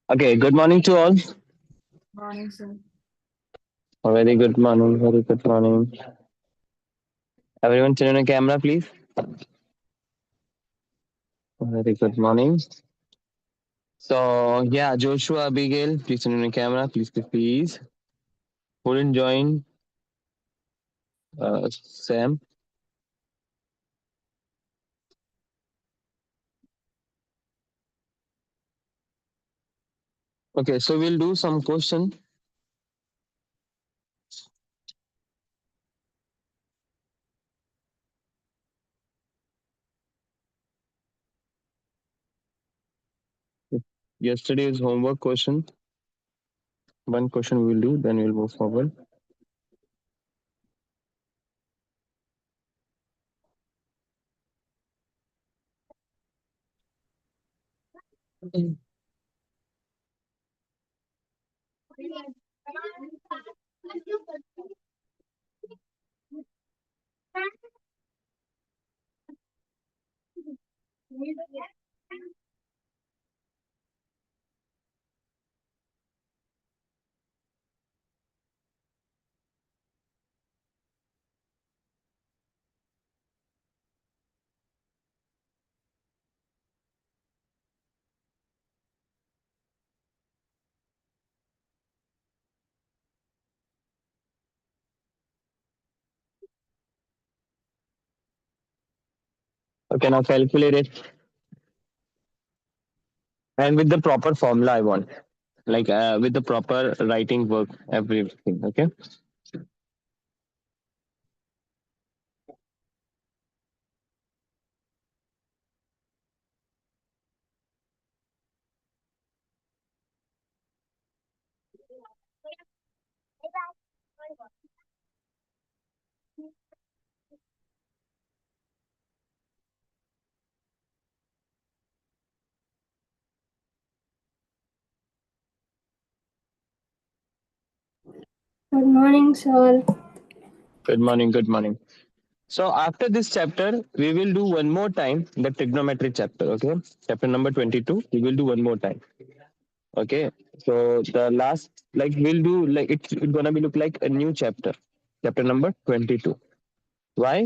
Okay, good morning to all. Morning, sir. A very good morning, very good morning. Everyone turn on the camera, please. A very good morning. So, yeah, Joshua, Abigail, please turn on the camera, please, please, please. Wouldn't join Sam. Okay, so we'll do some question. Yesterday's homework question. One question we will do, then we'll move forward. Okay, now calculate it. And with the proper formula, I want. Like with the proper writing work, everything. Okay. Good morning, sir. Good morning. Good morning. So after this chapter, we will do one more time the trigonometry chapter. Okay, chapter number 22. We will do one more time. Okay. So the last, like we'll do like it's gonna be look like a new chapter, chapter number 22. Why?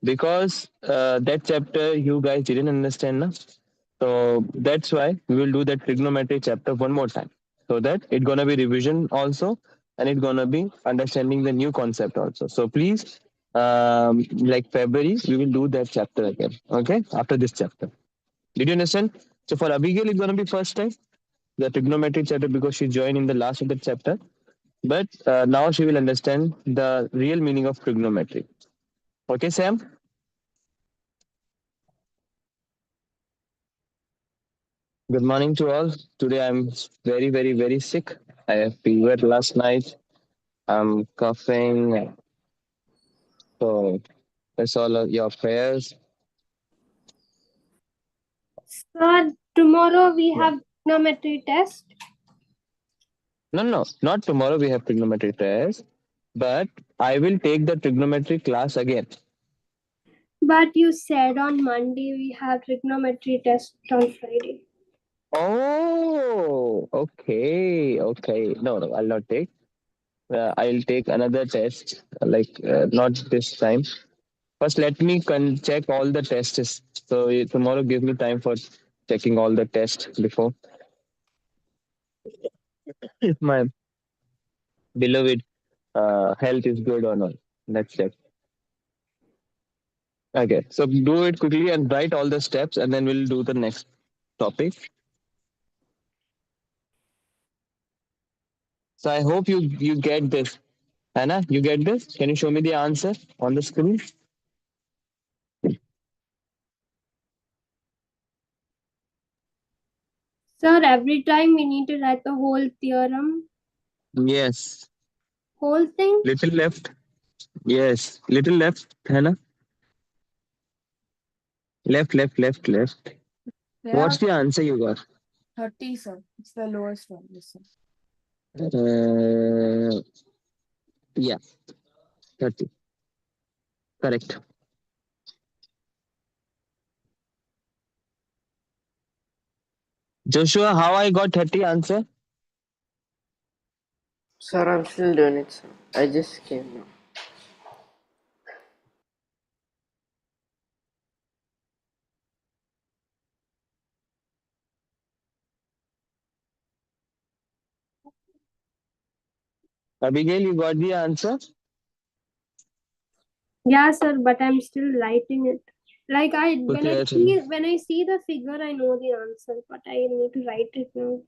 Because that chapter you guys didn't understand, na? So that's why we will do that trigonometry chapter one more time, so that it's gonna be revision also, and it's gonna be understanding the new concept also. So please, like February, we will do that chapter again. Okay, after this chapter. Did you understand? So for Abigail, it's gonna be first time the trigonometry chapter because she joined in the last of the chapter. But now she will understand the real meaning of trigonometry. Okay, Sam? Good morning to all. Today I'm very, very, very sick. I have fever last night. I'm coughing. So that's all of your prayers. Sir, tomorrow we Yeah. have trigonometry test. No, not tomorrow we have trigonometry test, but I will take the trigonometry class again. But you said on Monday we have trigonometry test on Friday. Oh, okay. No, I'll not take. I'll take another test, not this time. First, let me check all the tests. So tomorrow give me time for checking all the tests before. If my beloved health is good or not. Let's check. Okay, so do it quickly and write all the steps, and then we'll do the next topic. So I hope you get this. Anna, you get this? Can you show me the answer on the screen? Sir, every time we need to write the whole theorem, Yes. whole thing. Little left. Yes. Little left, Hannah. Left. There What's are the answer you got? 30, sir. It's the lowest one. Yes, sir. Yeah, 30. Correct. Joshua, how I got 30 answer? Sir, I'm still doing it, sir. I just came now. Abigail, you got the answer? Yeah, sir, but I'm still writing it. Like Quickly, I'll tell you. when I see the figure, I know the answer, but I need to write it now.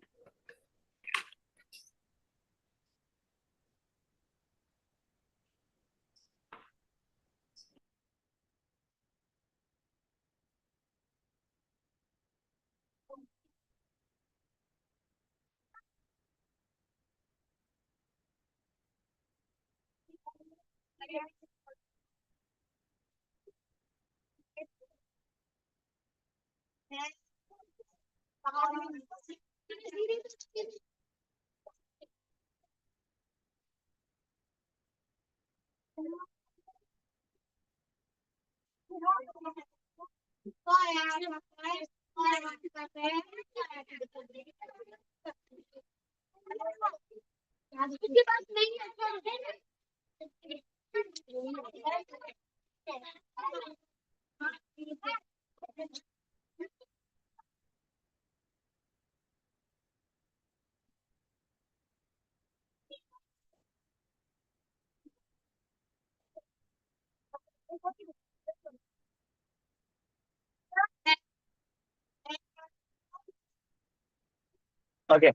Okay.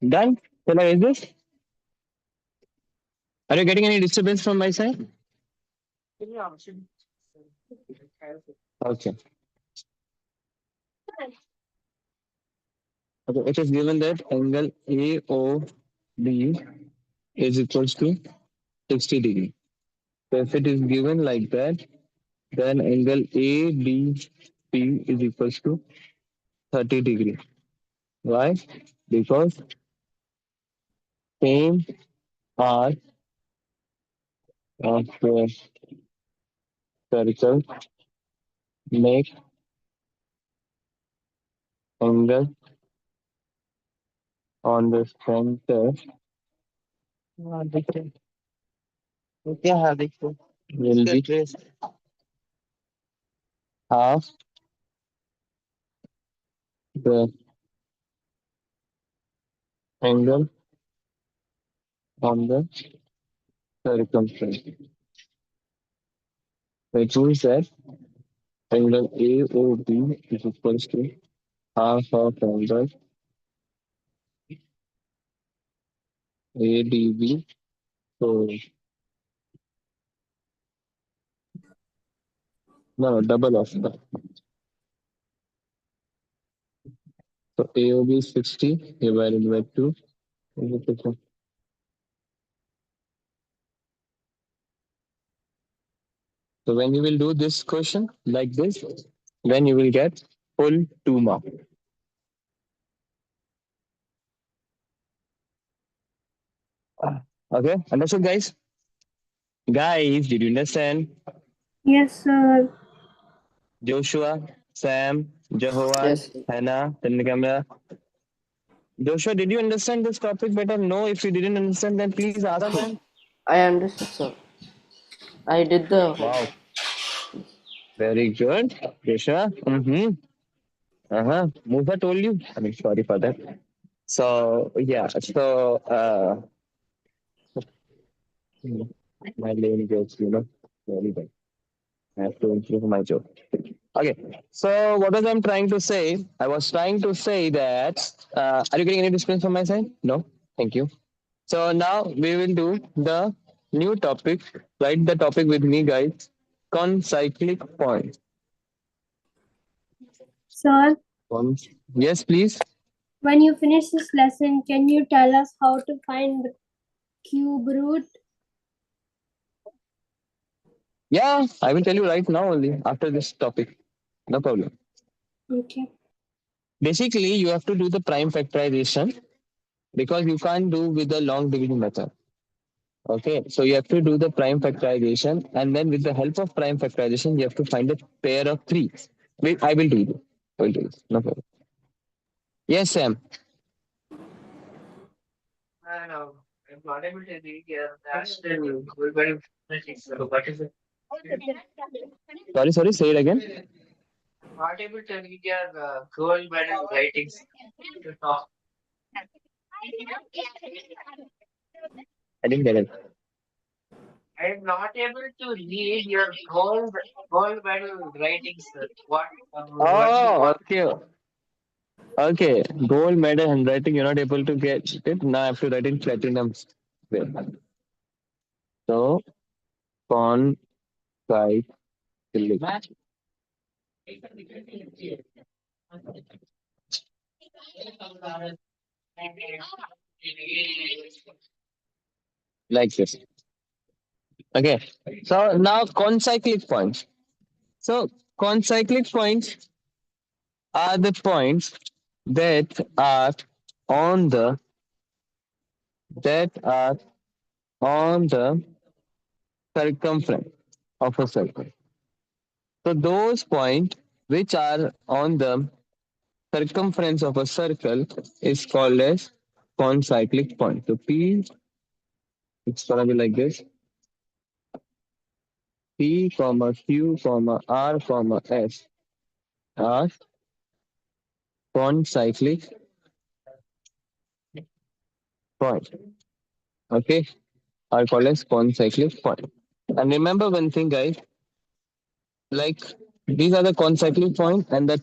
Done? Shall I raise this? Are you getting any disturbance from my side? Okay. Okay. It is given that angle AOB is equals to 60 degree. So if it is given like that, then angle ADP is equals to 30 degree. Why? Because same arc of the circle make angle on the center will be half the angle on the circumference. Which means that angle AOB is equals to half of angle ADB. So no, double of that. So AOB is 60 divided by 2 is equal to So when you will do this question like this, then you will get full 2 marks. Okay, understood, guys? Guys, did you understand? Yes, sir. Joshua, Sam, Jehovan, Yes, Hannah, Tannikamra. Joshua, did you understand this topic better? No, if you didn't understand, then please ask me. I understood, sir. I did the Wow, very good. Joshua. Mm-hmm. Uh-huh. Musa told you. I mean, sorry for that. So yeah, my lane jokes, very bad. I have to improve my joke. Okay, so what was I'm trying to say? I was trying to say that are you getting any response from my side? No, thank you. So now we will do the new topic. Write the topic with me, guys. Concyclic point. Sir, Yes, please. when you finish this lesson, can you tell us how to find the cube root? Yeah, I will tell you right now only after this topic. No problem. Okay. Basically, you have to do the prime factorization because you can't do with the long division method. Okay, so you have to do the prime factorization, and then with the help of prime factorization, you have to find a pair of three. Wait, I will do it. I will do it. No problem. Yes, Sam. No, I'm not able to read here. That's still very so what is it? Sorry. Say it again. Not able to read your gold medal writings to talk. I didn't get it. I'm not able to read your gold medal writings. Sir. What do you Oh, want? okay. Okay. Gold medal handwriting, you're not able to get it. Now I have to write in platinum. Way. So, con, side, select. Like this. Okay. So now concyclic points. So concyclic points are the points that are on the that are on the circumference of a circle. So those points which are on the circumference of a circle is called as concyclic point. So P, it's gonna be like this: P, comma Q, comma R, comma S are concyclic point. Okay, are called as concyclic point. And remember one thing, guys. Like these are the concyclic point, and the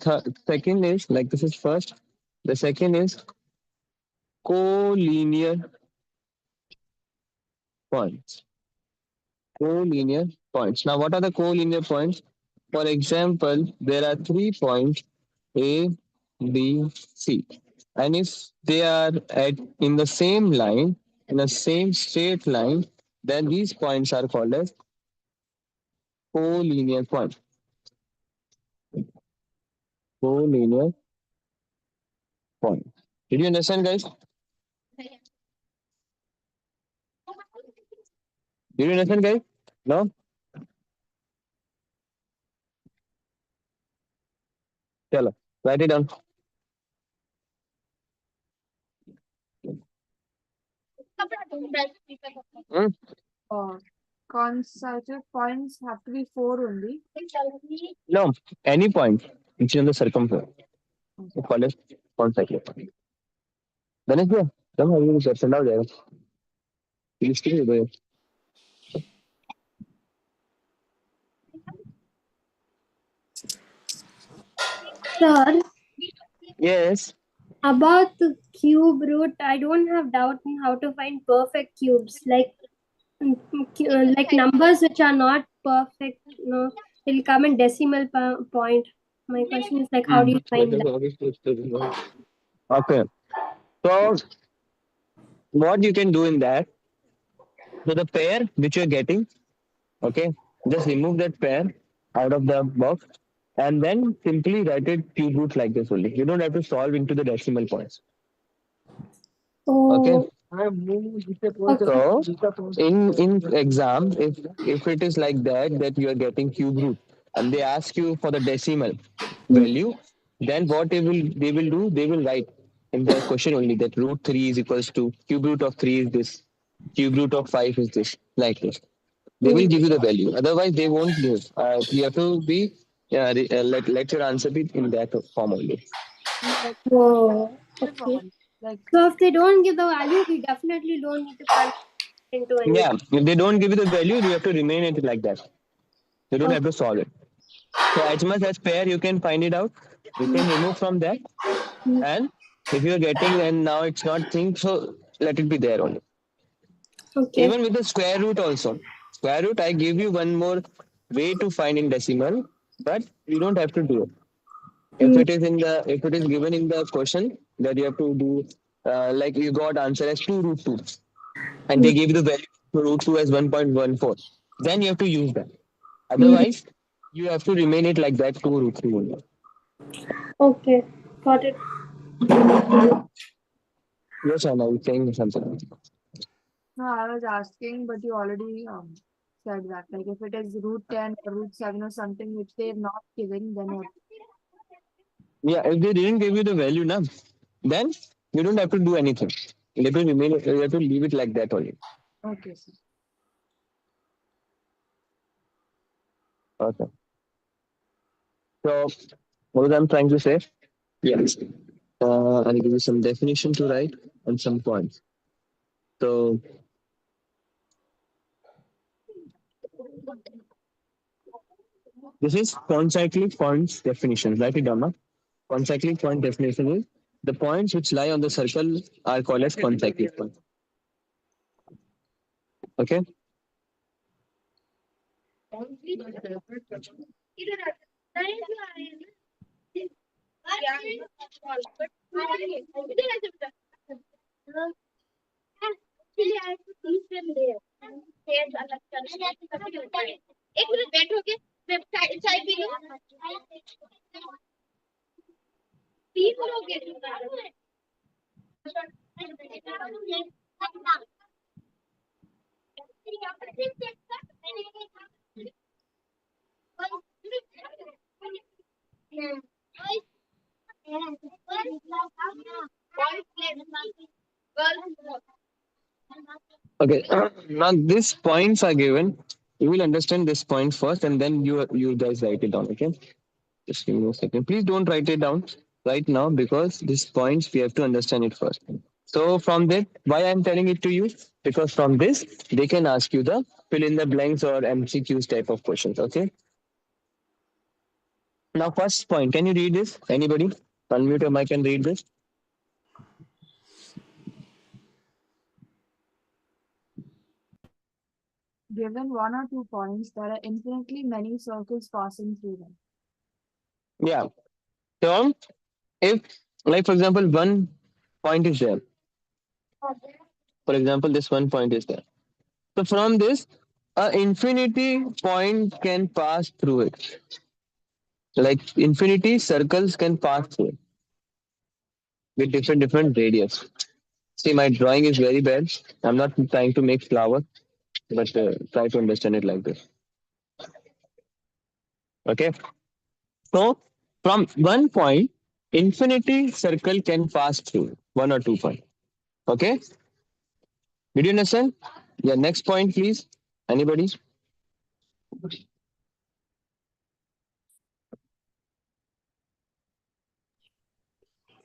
second is like this is first. The second is collinear points. Collinear points. Now, what are the collinear points? For example, there are 3 points A, B, C, and if they are at in the same line, in the same straight line, then these points are called as collinear points. Collinear points. Did you understand, guys? Did you understand, guys? No? Chalo. Write it down. Hmm? Concentric points have to be 4 only. No, any point which is in the circumference. We call it concyclic point. Ganesh भैया जब हम send हो जाएगा list नहीं दे Sir, Yes. about the cube root, I don't have doubt in how to find perfect cubes. Like numbers which are not perfect, will come in decimal point. My question is like, how do you find that? Okay. So what you can do in that, so the pair which you're getting, okay, just remove that pair out of the box and then simply write it cube root like this only. You don't have to solve into the decimal points. Okay. Oh, So in exam, if it is like that you are getting cube root and they ask you for the decimal value, then what they will do, they will write in the question only that root 3 is equals to cube root of 3 is this, cube root of 5 is this, like this. They will give you the value. Otherwise, they won't give. You have to be let your answer be in that form only. oh, okay. Like, So if they don't give the value, we definitely don't need to punch into any. Yeah, if they don't give you the value, you have to remain it like that. You don't have to solve it. So as much as pair you can find it out, you can remove from that. And if you're getting and now it's not thing, so let it be there only. Okay. Even with the square root also. Square root, I give you one more way to find in decimal, but you don't have to do it. If it is given in the question that you have to do, like you got answer as 2 root 2, and they give you the value to root 2 as 1.14, then you have to use that. Otherwise, you have to remain it like that 2 root 2 only. Okay, got it. Yes, Anna, you're saying something. no, I was asking, but you already said that. Like, if it is root 10 or root 7 or something which they're not giving, then what? Yeah, if they didn't give you the value now, then you don't have to do anything. You have to remain. You have to leave it like that only. Okay, sir. Okay. So what I'm trying to say? Yes. I'll give you some definition to write and some points. So this is concyclic points definition. Write it down now. Concyclic point definition is the points which lie on the circle are called as concyclic points. Okay. एक minute बैठोगे मैं चाय P लूं P लोगे Okay. Now these points are given. You will understand this point first, and then you guys write it down. Okay. Just give me a second. Please don't write it down right now because these points we have to understand it first. So from that, why I'm telling it to you? Because from this they can ask you the fill in the blanks or MCQs type of questions. Okay. Now first point. Can you read this? Anybody? Unmute your mic and read this. Given 1 or 2 points, there are infinitely many circles passing through them. Yeah. So if, like for example, one point is there. For example, this one point is there. So from this, an infinity point can pass through it. Like infinity circles can pass through it with different radius. See, my drawing is very bad. I'm not trying to make flower, but try to understand it like this. Okay. So from one point, infinity circle can pass through 1 or 2 points. Okay. Did you understand? Yeah. Next point, please. Anybody?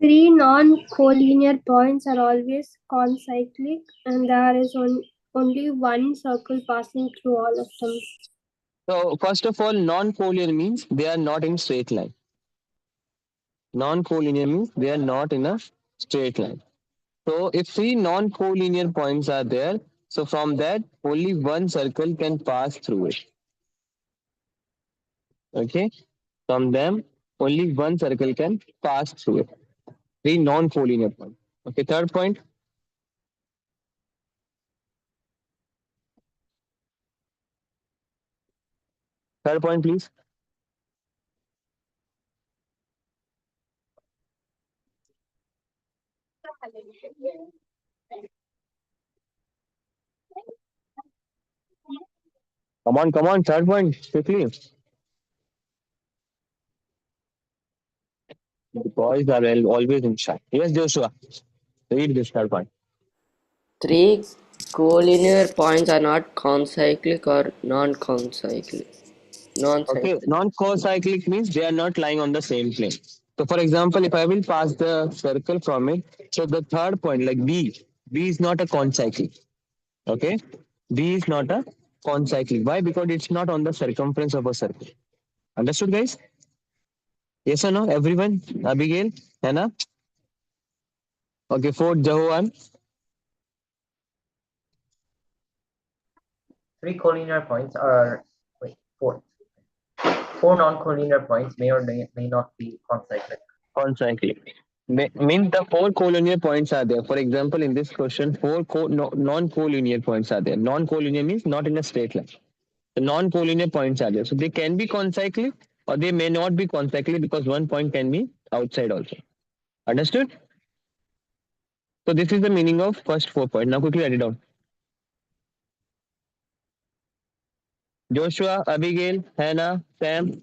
Three non-collinear points are always concyclic, and there is only one circle passing through all of them. So first of all, non-collinear means they are not in straight line. Non-collinear means they are not in a straight line. So if 3 non-collinear points are there, so from that only one circle can pass through it. Okay, from them only one circle can pass through it. 3 non-collinear points. Okay, third point. Third point, please. Come on. Third point, quickly. The boys are always in shy. Yes, Joshua. Read this third point. Three collinear points are not concyclic or non-concyclic. Okay, Non-cyclic. non-co-cyclic means they are not lying on the same plane. So, for example, if I will pass the circle from it, so the third point, like B is not a concyclic. Okay, B is not a concyclic. Why? Because it's not on the circumference of a circle. Understood, guys? Yes or no? Everyone? Abigail? Hannah? Okay, fourth, Jahoan. Three collinear points are wait four. Four non-collinear points may or may not be concyclic. Concyclic. Means the four collinear points are there. For example, in this question, four non-collinear points are there. Non-collinear means not in a straight line. The non-collinear points are there. So they can be concyclic or they may not be concyclic because one point can be outside also. Understood? So this is the meaning of first 4 points. Now quickly write it down. Joshua, Abigail, Hannah, Sam.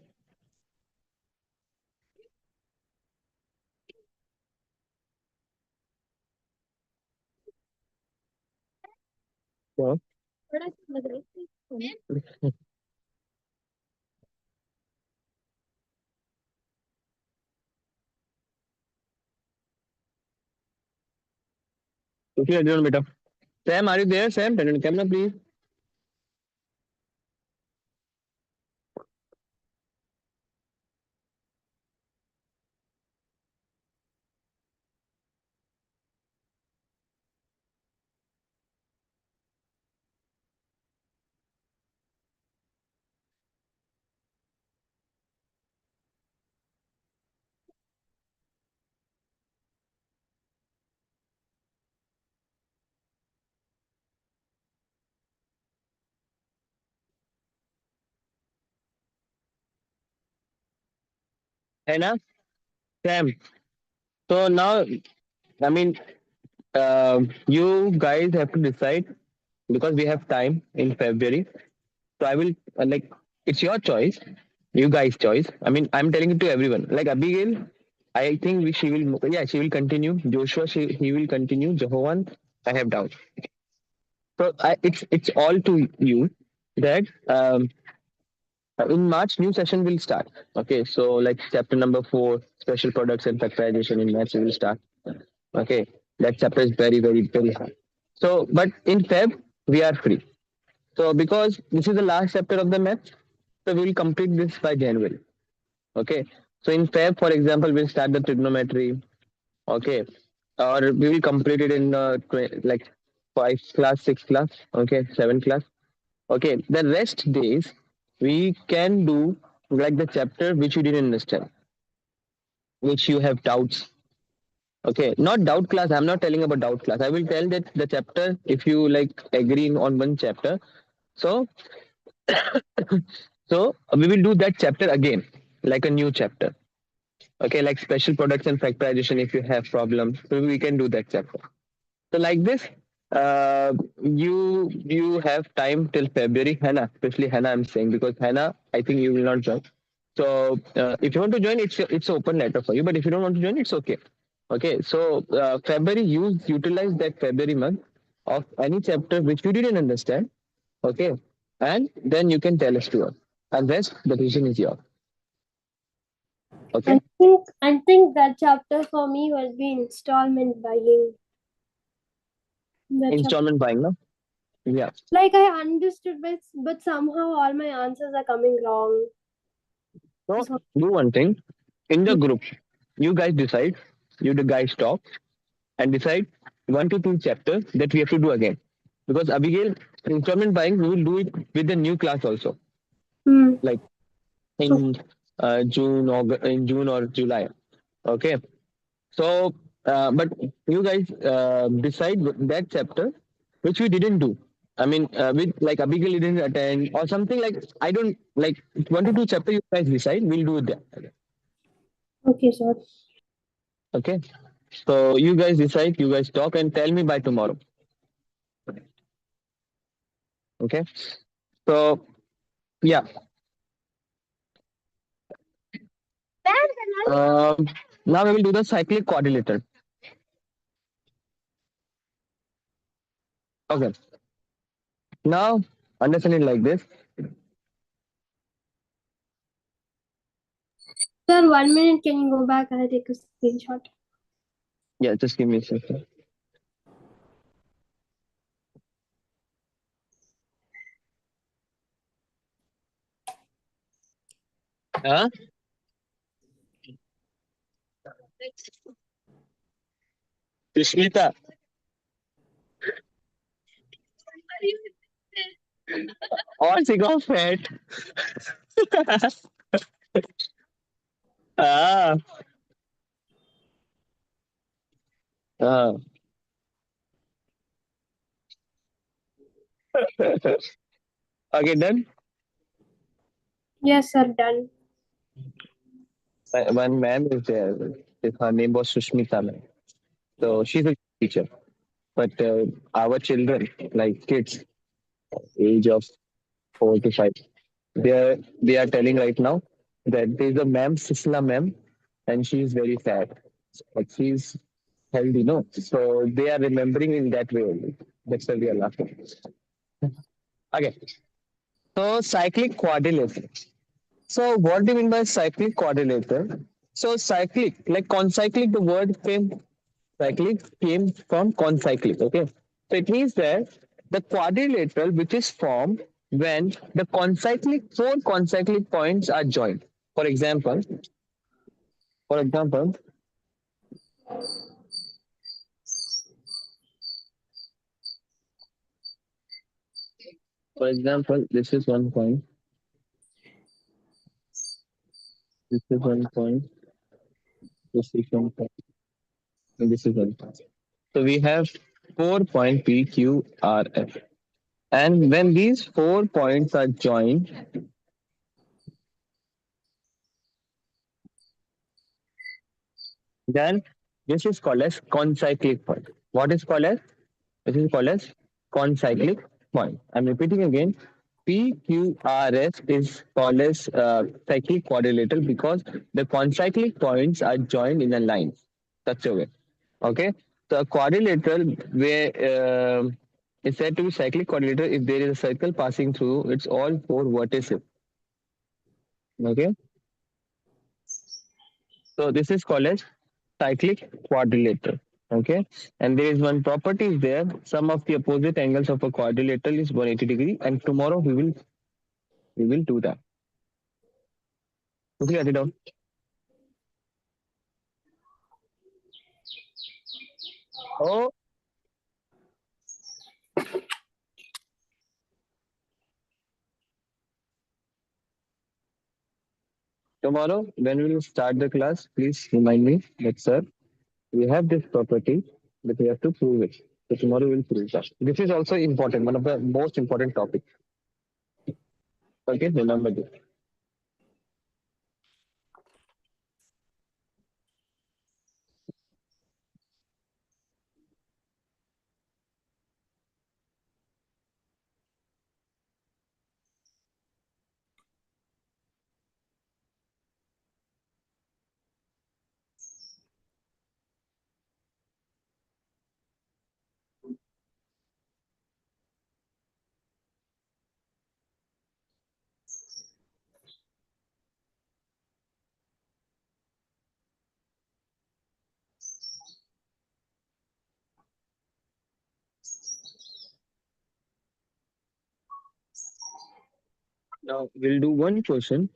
Yeah. Quickly write it down, beta. Sam, are you there? Sam, turn on the camera, please. Hannah, Sam. So now, I mean, you guys have to decide because we have time in February. So I will it's your choice, you guys' choice. I mean, I'm telling it to everyone. Like Abigail, I think she will continue. Joshua, he will continue. Jehovan, I have doubt. So it's all to you that in March new session will start. Okay, so like chapter number 4, special products and factorization in March will start. Okay, that chapter is very hard. So, but in Feb we are free. So because this is the last chapter of the math, so we will complete this by January. Okay. So in Feb, for example, we'll start the trigonometry. Okay. Or we will complete it in like 5 class, 6 class. Okay. 7 class. Okay. The rest days we can do like the chapter which you didn't understand, which you have doubts. Okay. Not doubt class. I'm not telling about doubt class. I will tell that the chapter, if you like agree on one chapter. So so we will do that chapter again, like a new chapter. Okay, like special products and factorization. If you have problems, so we can do that chapter. So like this, you have time till February. Hannah, especially Hannah, I'm saying because Hannah, I think you will not join. So if you want to join, it's open letter for you. But if you don't want to join, it's okay. Okay, so February, utilize that February month of any chapter which you didn't understand. Okay, and then you can tell us to us. And rest, the decision is yours. Okay. I think that chapter for me will be installment buying. That chapter. Installment buying, no? Yeah. Like I understood, but somehow all my answers are coming wrong. So So, do one thing in the group. You guys decide. You the guys talk and decide 1 to 2 chapters that we have to do again. Because Abigail, installment buying, we will do it with the new class also, hmm. like in June or July. Okay. So, but you guys decide that chapter which we didn't do I mean, with like Abigail didn't attend or something like I don't like 22 chapter. You guys decide. We'll do that. Okay, sir. Okay. So you guys decide. You guys talk and tell me by tomorrow. Okay. So yeah. Um, Now we will do the cyclic quadrilateral. Okay. Now understand it like this. Sir, 1 minute. Can you go back? I'll take a screenshot. Yeah, just give me a second. Huh? Sushmita. Or she got fat. Ah. Ah. Okay, done. Yes, sir. Done. One ma'am is there. Her name was Sushmita ma'am. So she's a teacher. But our children, like kids, age of 4 to 5, they are telling right now that there's a ma'am, Sisla ma'am, and she's very fat. Like she's healthy, no? So they are remembering in that way only. That's why we are laughing. Okay. So cyclic quadrilateral. So what do you mean by cyclic quadrilateral? So cyclic, like concyclic, the word came cyclic came from concyclic. Okay. So it means that the quadrilateral which is formed when the concyclic four concyclic points are joined. For example, for example, this is one point, this is one point, this is one point, and this is one point. So we have 4 point P, Q, R, F. And when these 4 points are joined, then this is called as concyclic point. What is called as? This is called as concyclic point. I'm repeating again. PQRS is called as cyclic quadrilateral because the concyclic points are joined in a line. Such a way. Okay. So a quadrilateral where is said to be cyclic quadrilateral if there is a circle passing through its all four vertices. Okay. So this is called as cyclic quadrilateral. Okay. And there is one property is there. Sum of the opposite angles of a quadrilateral is 180 degree. And tomorrow we will do that. Okay, write it down. Oh, tomorrow when we will start the class, please remind me that sir, we have this property, but we have to prove it. So tomorrow we'll prove that. This is also important, one of the most important topics. Okay, remember this. Now we'll do one question.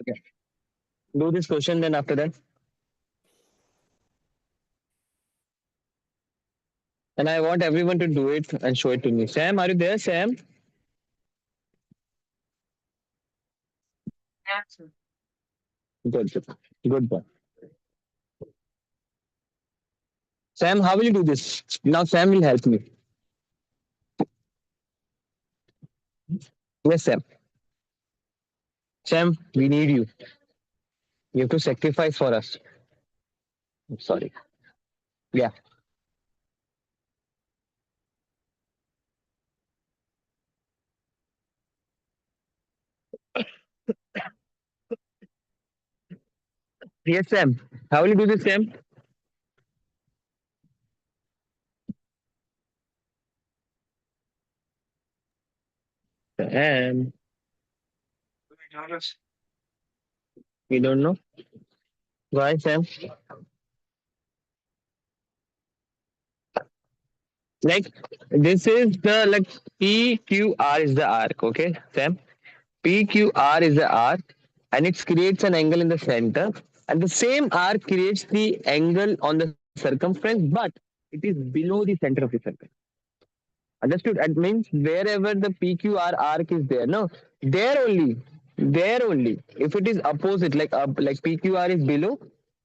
Okay. Do this question, then after that. And I want everyone to do it and show it to me. Sam, are you there, Sam? Answer. Good, good, good boy. Sam, how will you do this? Now Sam will help me. Yes, Sam. Sam, we need you. You have to sacrifice for us. I'm sorry. Yeah. Yes, Sam. How will you do this, Sam? Sam, you don't know? Why, Sam? Like this is the like PQR is the arc, okay, Sam? PQR is the arc and it creates an angle in the center. And the same arc creates the angle on the circumference, but it is below the center of the circle. Understood? That means wherever the PQR arc is there, no, there only. If it is opposite, like up, like PQR is below,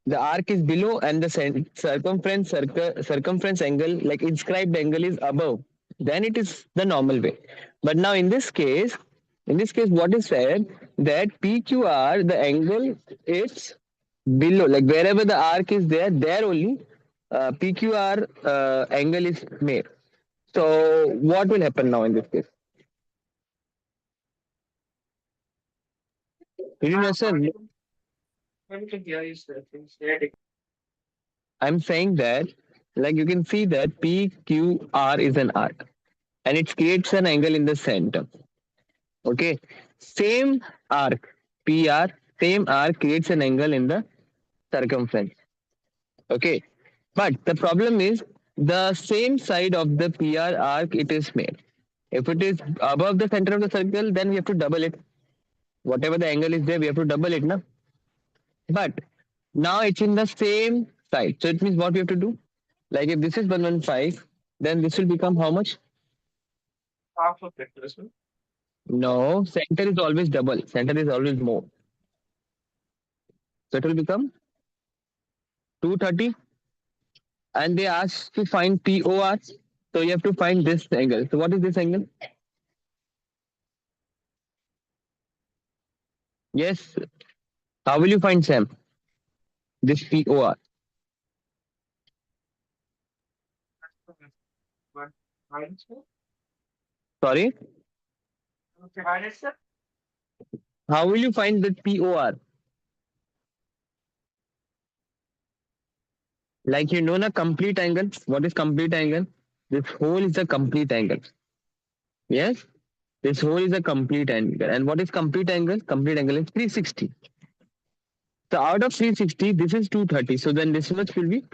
the arc is below, and the circumference angle, like inscribed angle, is above. Then it is the normal way. But now in this case, what is said that PQR, the angle is below, like wherever the arc is there, there only PQR angle is made. So what will happen now in this case? Did you understand? Everything here is static. I'm saying that, like you can see that PQR is an arc and it creates an angle in the center. Okay. Same arc, PR, same arc creates an angle in the circumference. Okay. But the problem is the same side of the PR arc it is made. If it is above the center of the circle, then we have to double it. Whatever the angle is there, we have to double it, na? But now it's in the same side. So it means what we have to do? Like if this is 115, then this will become how much? Half of it, isn't it? No, center is always double. Center is always more. So it will become 230. And they ask to find POR. So you have to find this angle. So what is this angle? Yes. How will you find Sam? This POR. But minus four? Sorry. Okay, minus sir. How will you find the POR? Like you know, na complete angle. What is complete angle? This whole is a complete angle. Yes. This whole is a complete angle. And what is complete angle? Complete angle is 360. So out of 360, this is 230. So then this much will be.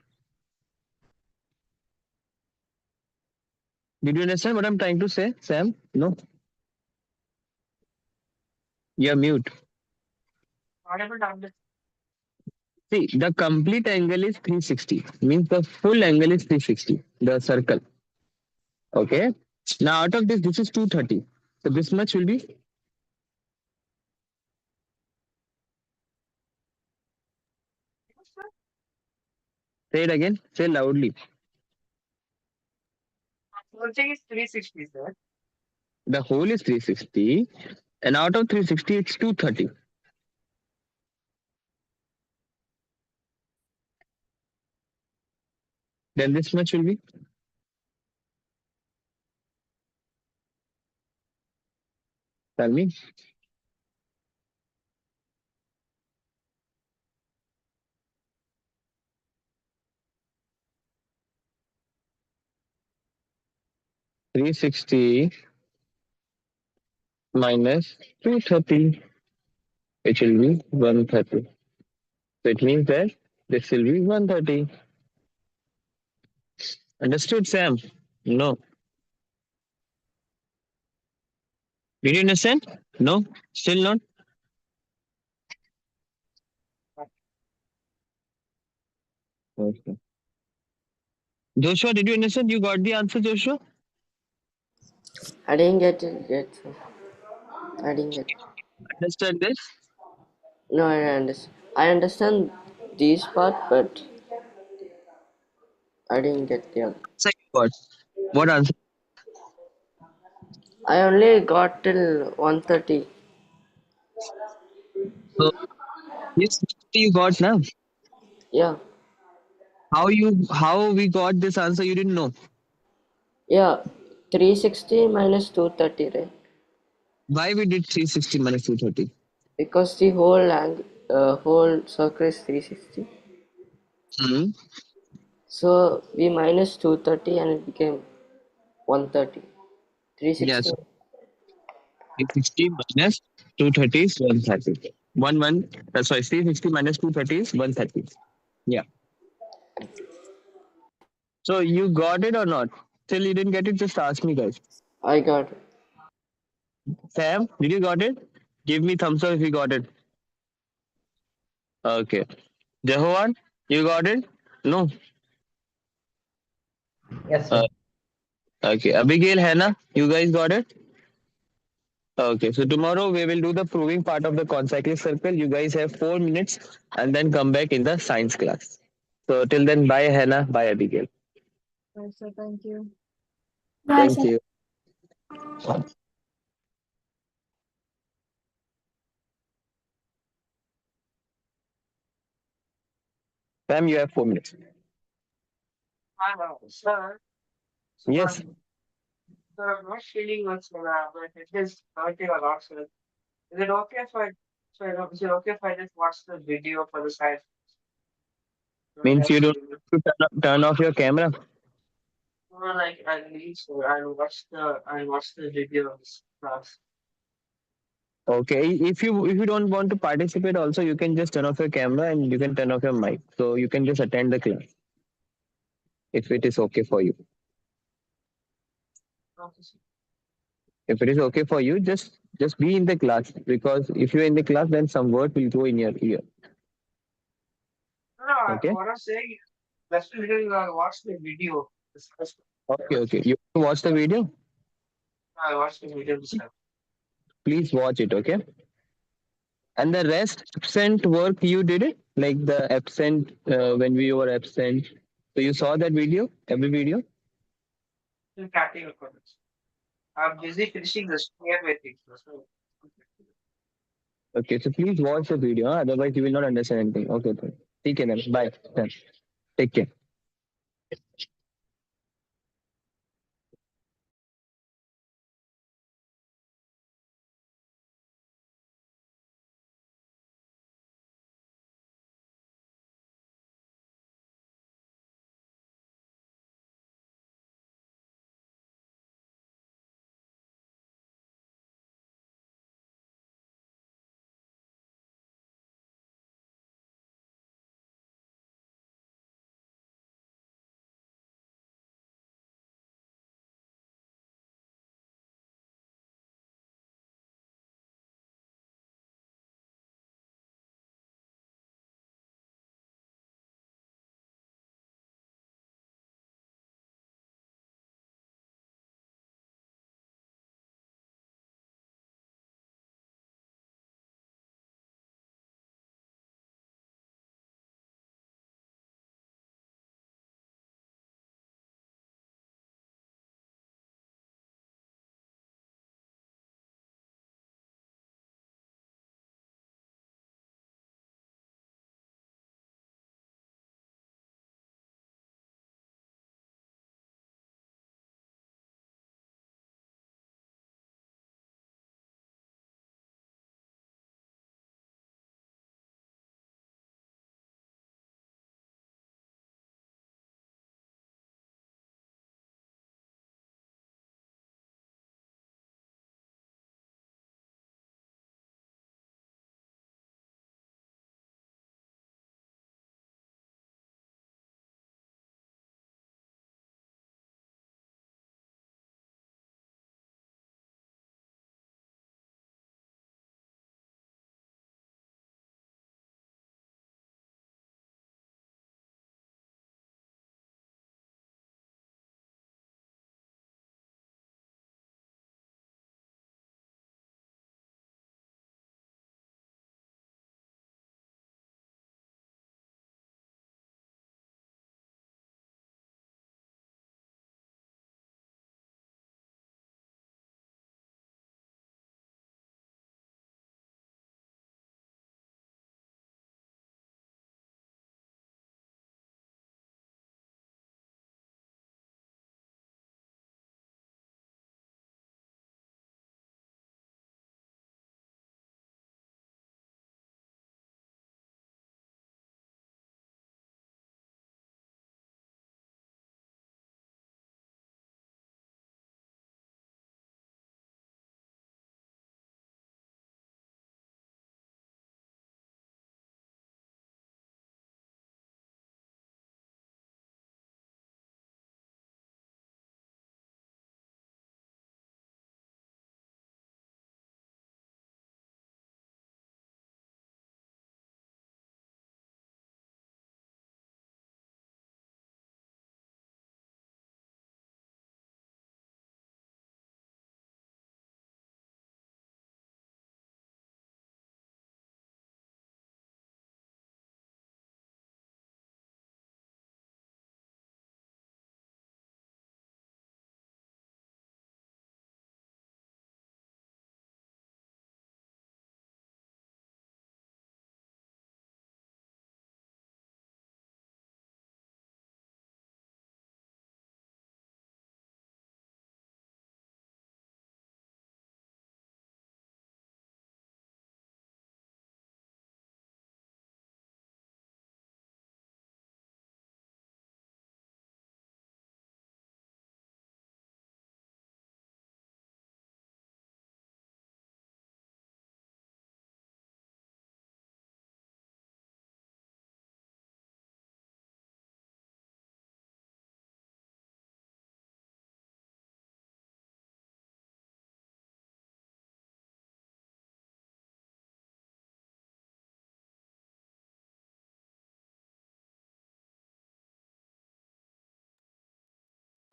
Did you understand what I'm trying to say, Sam? No? You're mute. Whatever number. See, the complete angle is 360. Means the full angle is 360. The circle. Okay. Now out of this, this is 230. So this much will be. Say it again. Say loudly. Whole thing is 360, sir. The whole is 360. And out of 360, it's 230. Then this much will be. Tell me. 360 minus 230, which will be 130. So it means that this will be 130. Understood, Sam? No. Did you understand? No? Still not? Okay. Joshua, did you understand? You got the answer, Joshua? I didn't get it yet. Sir. I didn't get. Understand this? No, I understand. I understand these part, but I didn't get the other. Second what? What answer? I only got till 130. So yes, you got now. Yeah, How we got this answer? You didn't know. yeah. 360 minus 230, right? Why we did 360 minus 230? Because the whole circle is 360. Hmm. So we minus 230 and it became 130. Yes. 360. 360 minus 230 is 130. Sorry, 360 minus 230 is 130. Yeah. So you got it or not? Till you didn't get it, just ask me, guys. I got it. Sam, did you got it? Give me thumbs up if you got it. Okay. Jehovan, you got it? No. Yes, Uh, sir. okay. Abigail, Hannah, you guys got it? Okay. So tomorrow we will do the proving part of the concyclic circle. You guys have 4 minutes and then come back in the science class. So till then, bye Hannah, bye Abigail. Right, so thank you. Bye, Thank sir. you. Sam, you have 4 minutes. Sir, Yes. sir, I'm not feeling much, but it is hurting a lot, sir. Is it okay if I, sir, is it okay if I just watch the video for the side? Means you don't have to turn off your camera. Or like at least I'll watch the video of this class. Okay. If you don't want to participate, also you can just turn off your camera and you can turn off your mic. So you can just attend the class if it is okay for you. Okay, sir. If it is okay for you, just be in the class because if you're in the class, then some word will go in your ear. No, Okay. what I'm saying is, best video I'll watch the video. Discuss. Okay. Okay. You want to watch the video? I'll watch the video this time. Please watch it. Okay. And the rest absent work you did it like the absent when we were absent. So you saw that video, every video. Still catching up on this. I'm busy finishing the stairway thing. So, Okay. So please watch the video. Otherwise you will not understand anything. Okay. Take care then. Bye. Then. Take care.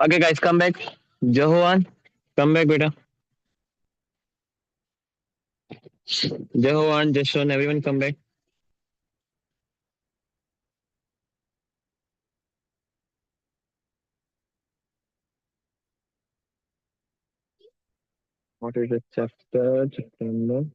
Okay, guys, come back. Johan, come back, beta. Johan, Jashon, everyone come back. What is the chapter? Chapter number?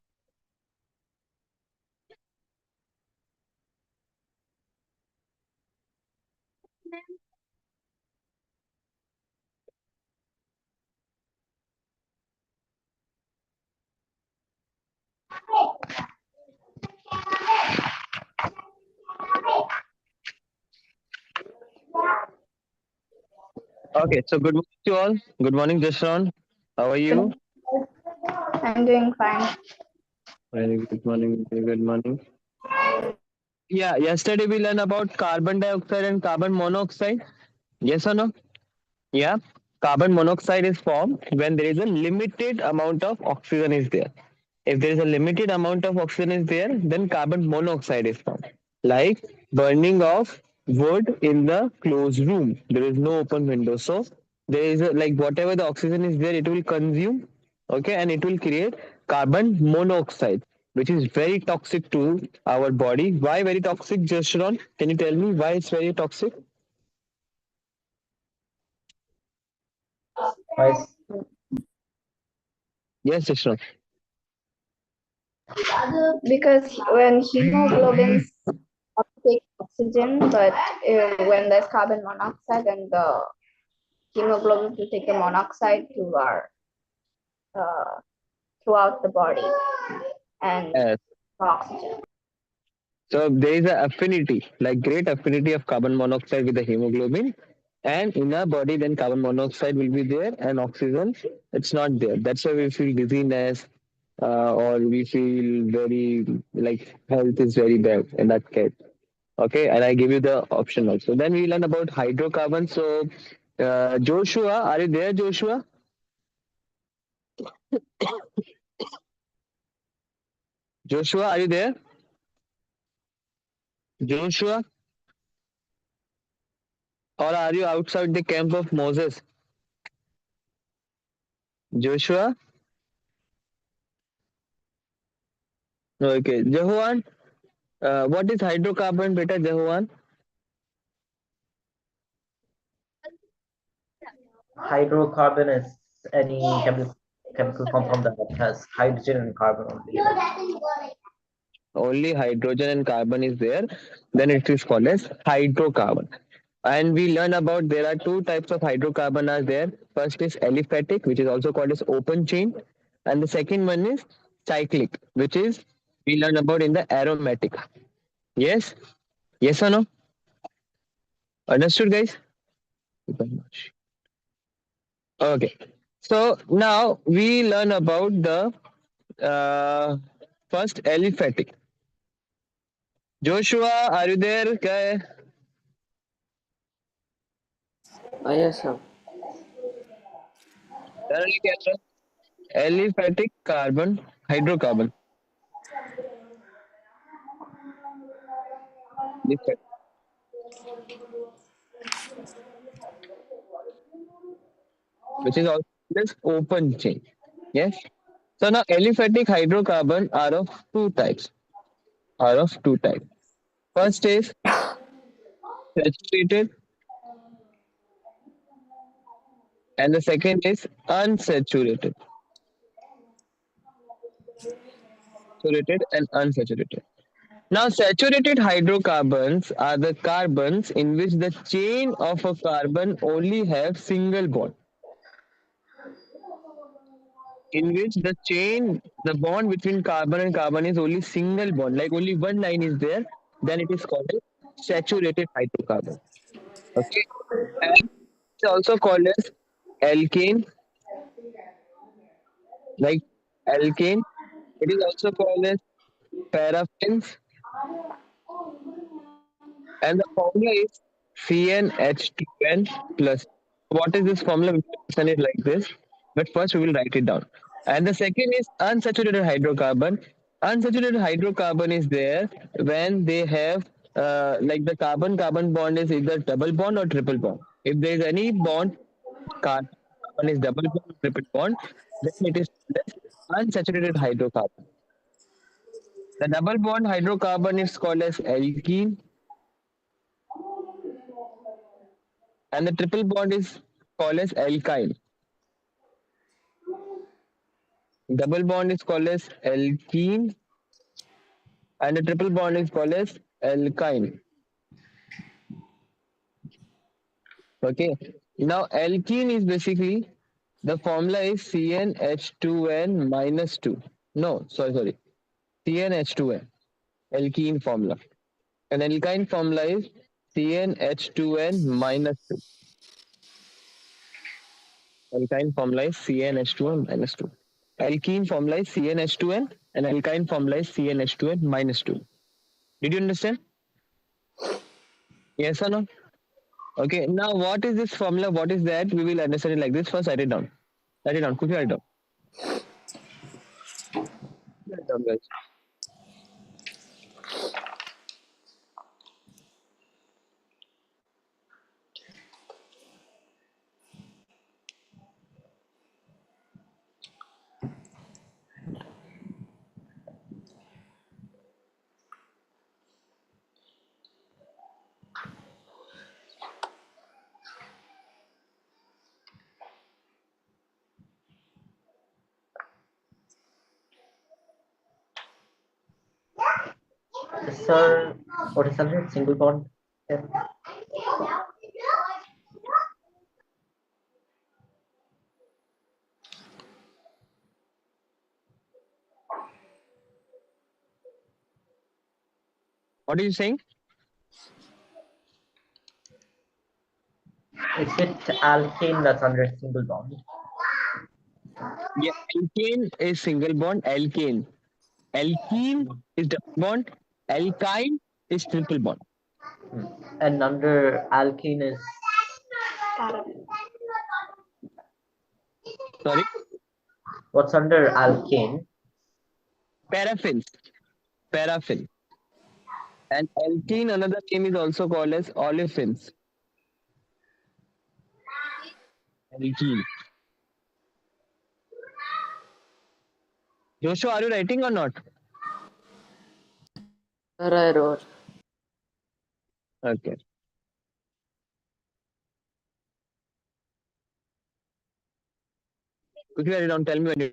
Okay, so good morning to all. Good morning, Jashon. How are you? I'm doing fine. Very good morning. Very good morning. Yeah, yesterday we learned about carbon dioxide and carbon monoxide. Yes or no? Yeah. Carbon monoxide is formed when there is a limited amount of oxygen is there. If there is a limited amount of oxygen is there, then carbon monoxide is formed. Like burning of wood in the closed room. There is no open window. So there is like whatever the oxygen is there, it will consume, okay, and it will create carbon monoxide, which is very toxic to our body. Why very toxic, Jashron? Can you tell me why it's very toxic? Yes, Jashron. Because when hemoglobins take oxygen, but when there's carbon monoxide, then the hemoglobin will take the monoxide to our throughout the body and Yes. oxygen. So there is an affinity, like great affinity of carbon monoxide with the hemoglobin. And in our body, then carbon monoxide will be there and oxygen, it's not there. That's why we feel dizziness or we feel very like health is very bad in that case. Okay, and I give you the option also. Then we learn about hydrocarbons. So, Joshua, are you there, Joshua? Joshua, are you there? Joshua, or are you outside the camp of Moses? Joshua? Okay, Jehoan, what is hydrocarbon, beta Jehoan? Hydrocarbon is any chemical compound that has hydrogen and carbon only. Only hydrogen and carbon is there, then it is called as hydrocarbon. And we learn about there are two types of hydrocarbon are there. First is aliphatic, which is also called as open chain, and the second one is cyclic, which is we learn about in the aromatic. Yes, yes or no? Understood, guys? Okay. So now we learn about the first aliphatic. Joshua, are you there? Okay. Yes, sir. Aliphatic carbon, hydrocarbon. Aliphatic, which is also this open chain. Yes. So now aliphatic hydrocarbon are of two types. Are of two types. First is saturated, and the second is unsaturated. Saturated and unsaturated. Now, saturated hydrocarbons are the carbons in which the chain of a carbon only have single bond. In which the chain, the bond between carbon and carbon is only single bond, like only one line is there, then it is called a saturated hydrocarbon. Okay. And it's also called as alkane, like alkane. It is also called as paraffins, and the formula is CnH2n plus. What is this formula? We will understand it like this, but first we will write it down. And the second is unsaturated hydrocarbon. Unsaturated hydrocarbon is there when they have like the carbon-carbon bond is either double bond or triple bond. If there is any bond Carbon is double bond, triple bond, then it is unsaturated hydrocarbon. The double bond hydrocarbon is called as alkene, and the triple bond is called as alkyne. Double bond is called as alkene, and the triple bond is called as alkyne. Okay. Now alkene is basically the formula is CnH2n minus 2. No, sorry. CnH2n. Alkene formula. And alkyne formula is CnH2n minus 2. Alkyne formula is CnH2n minus 2. Alkene formula is CnH2n and alkyne formula is CnH2n minus 2. Did you understand? Yes or no? Okay, now what is this formula? What is that? We will understand it like this. First, write it down. Write it down. Quickly write it down. Write it down, guys. Sir, what is subject? Single bond? Yeah. What are you saying? Is it alkane that's under single bond? Yeah, alkane is single bond. Alkane. Alkene is double bond. Alkyne is triple bond. And under alkane is Sorry, what's under alkane? paraffins. Paraffin. And alkene, another name is also called as olefins. Alkene. Joshua, are you writing or not? Sir, I wrote. Okay. Quickly write it down. Tell me when you.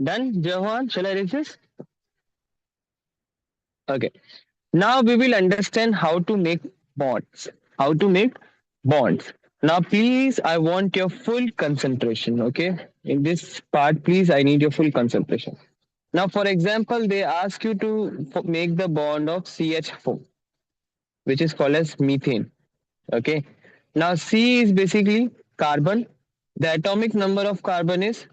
Done, Johan? Shall I erase this? Okay. Now we will understand how to make bonds. How to make bonds. Now, please, I want your full concentration. Okay. In this part, please, I need your full concentration. Now, for example, they ask you to make the bond of CH4, which is called as methane. Okay. Now, C is basically carbon. The atomic number of carbon is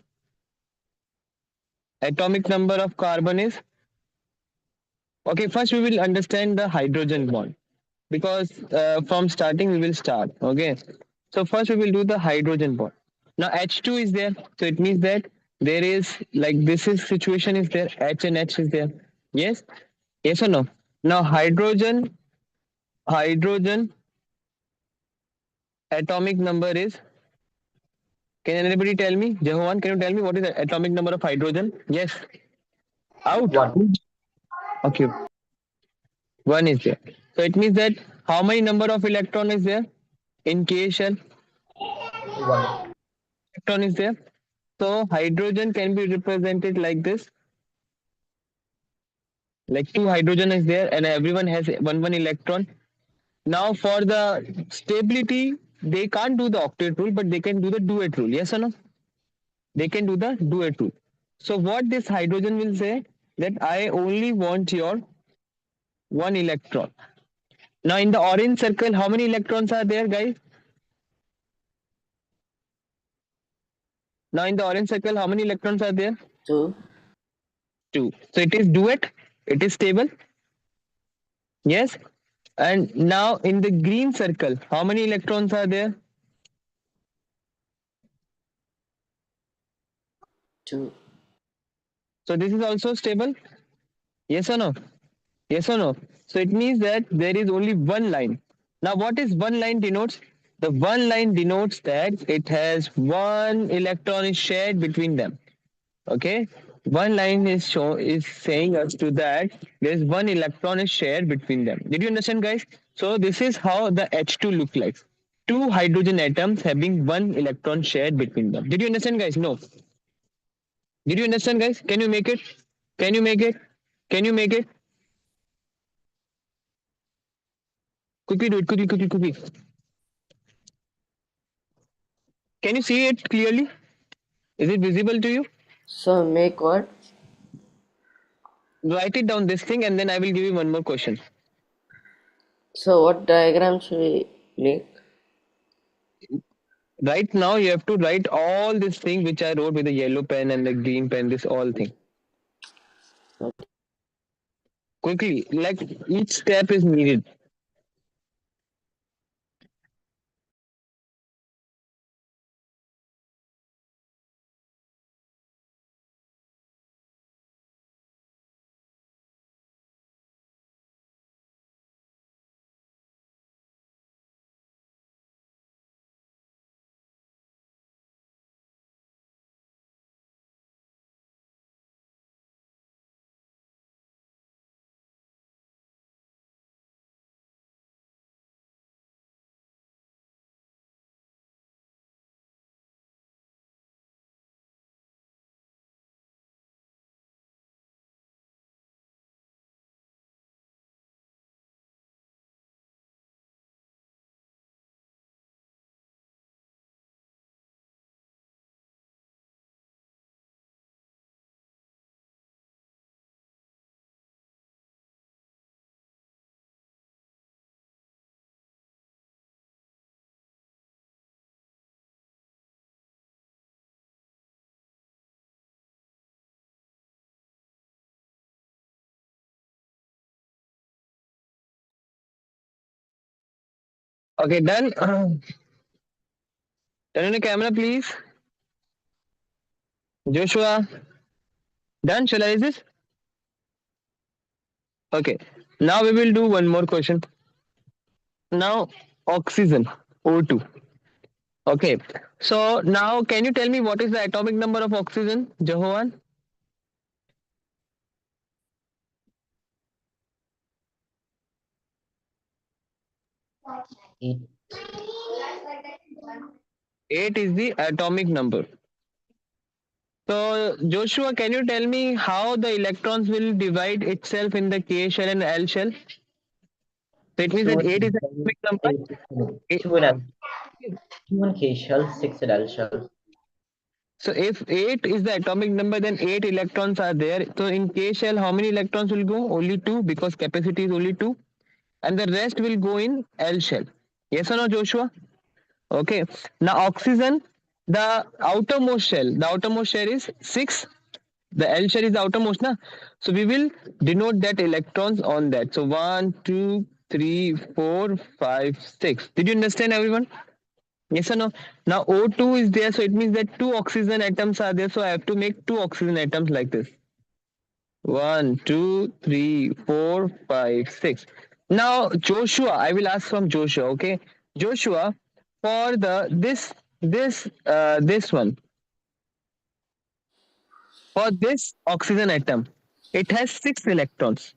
okay. First, we will understand the hydrogen bond because from starting we will start. Okay. So first we will do the hydrogen bond. Now H2 is there. So it means that there is like this is situation is there. H and H is there. Yes? Yes or no? Now hydrogen atomic number is, can anybody tell me? Jehovan, can you tell me what is the atomic number of hydrogen? Yes. Out. 1. Okay. 1 is there. So it means that how many number of electron is there in K shell? 1. Electron is there. So hydrogen can be represented like this. Like 2 hydrogen is there and everyone has one electron. Now for the stability, they can't do the octet rule, but they can do the duet rule. Yes or no? They can do the duet rule. So what this hydrogen will say, that I only want your 1 electron. Now in the orange circle, how many electrons are there, guys? Now in the orange circle, how many electrons are there? 2. 2. So it is duet. It is stable. Yes. And now in the green circle, how many electrons are there? 2. So this is also stable. Yes or no? Yes or no? So it means that there is only one line. Now what is one line denotes? The one line denotes that it has one electron is shared between them. Okay, one line is saying us to that there is one electron is shared between them. Did you understand, guys? So this is how the H2 look like. 2 hydrogen atoms having one electron shared between them. Did you understand, guys? No. Did you understand, guys? Can you make it? Can you make it? Can you make it? Quickly do it. Quickly. Can you see it clearly? Is it visible to you? So make what? Write it down this thing and then I will give you one more question. So what diagram should we make? Right now you have to write all this thing which I wrote with the yellow pen and the green pen, this all thing. Okay. Quickly, like each step is needed. Okay, done. Turn on the camera, please. Joshua. Done. Shall I raise this? Okay. Now we will do one more question. Now, oxygen, O2. Okay. So now can you tell me what is the atomic number of oxygen, Jehovan? 8. 8 is the atomic number. So Joshua, can you tell me how the electrons will divide itself in the K shell and L shell? So it means that 8 is the atomic number. 2 in K shell, 6 in L shell. So if 8 is the atomic number, then 8 electrons are there. So in K shell, how many electrons will go? Only 2, because capacity is only 2. And the rest will go in L shell. Yes or no, Joshua? Okay. Now oxygen, the outermost shell is 6. The L shell is the outermost, na? So we will denote that electrons on that. So 1, 2, 3, 4, 5, 6. Did you understand, everyone? Yes or no? Now O2 is there, so it means that two oxygen atoms are there. So I have to make two oxygen atoms like this. 1, 2, 3, 4, 5, 6. Now Joshua, I will ask from Joshua. Okay, Joshua, for the this one, for this oxygen atom, it has 6 electrons.